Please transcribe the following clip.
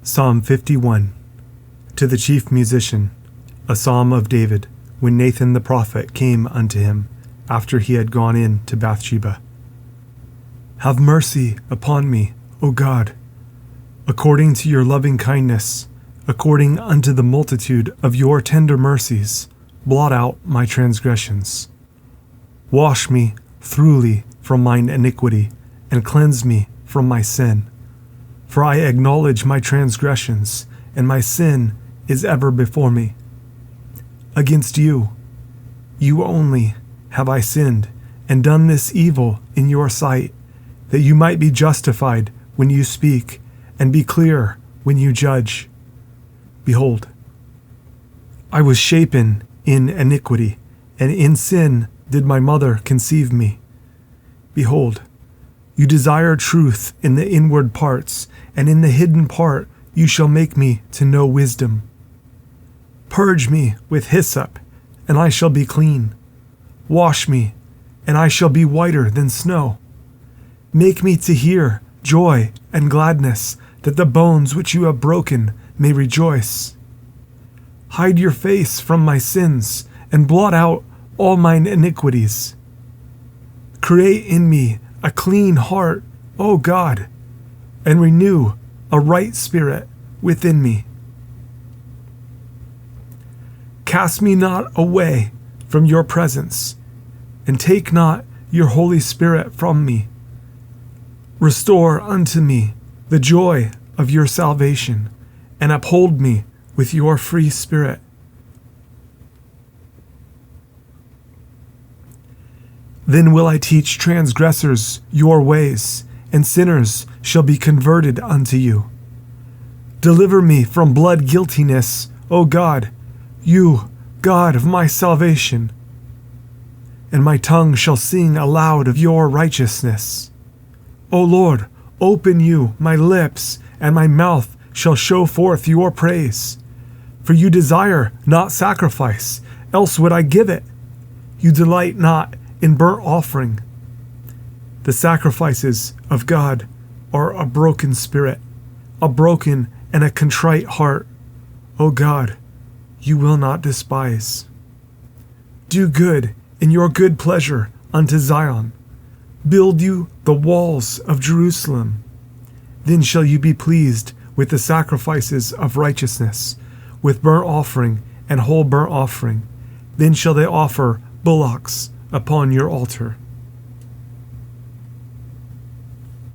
Psalm 51. To the chief musician, a psalm of David, when Nathan the prophet came unto him, after he had gone in to Bathsheba. Have mercy upon me, O God, according to your loving kindness, according unto the multitude of your tender mercies, blot out my transgressions. Wash me thoroughly from mine iniquity, and cleanse me from my sin. For I acknowledge my transgressions, and my sin is ever before me. Against you, you only, have I sinned, and done this evil in your sight, that you might be justified when you speak, and be clear when you judge. Behold, I was shapen in iniquity, and in sin did my mother conceive me. Behold, you desire truth in the inward parts, and in the hidden part you shall make me to know wisdom. Purge me with hyssop, and I shall be clean. Wash me, and I shall be whiter than snow. Make me to hear joy and gladness, that the bones which you have broken may rejoice. Hide your face from my sins, and blot out all mine iniquities. Create in me a clean heart, O God, and renew a right spirit within me. Cast me not away from your presence, and take not your Holy Spirit from me. Restore unto me the joy of your salvation, and uphold me with your free spirit. Then will I teach transgressors your ways, and sinners shall be converted unto you. Deliver me from blood guiltiness, O God, you, God of my salvation. And my tongue shall sing aloud of your righteousness. O Lord, open you my lips, and my mouth shall show forth your praise. For you desire not sacrifice, else would I give it. You delight not in burnt offering. The sacrifices of God are a broken spirit, a broken and a contrite heart. O God, you will not despise. Do good in your good pleasure unto Zion. Build you the walls of Jerusalem. Then shall you be pleased with the sacrifices of righteousness, with burnt offering and whole burnt offering. Then shall they offer bullocks upon your altar.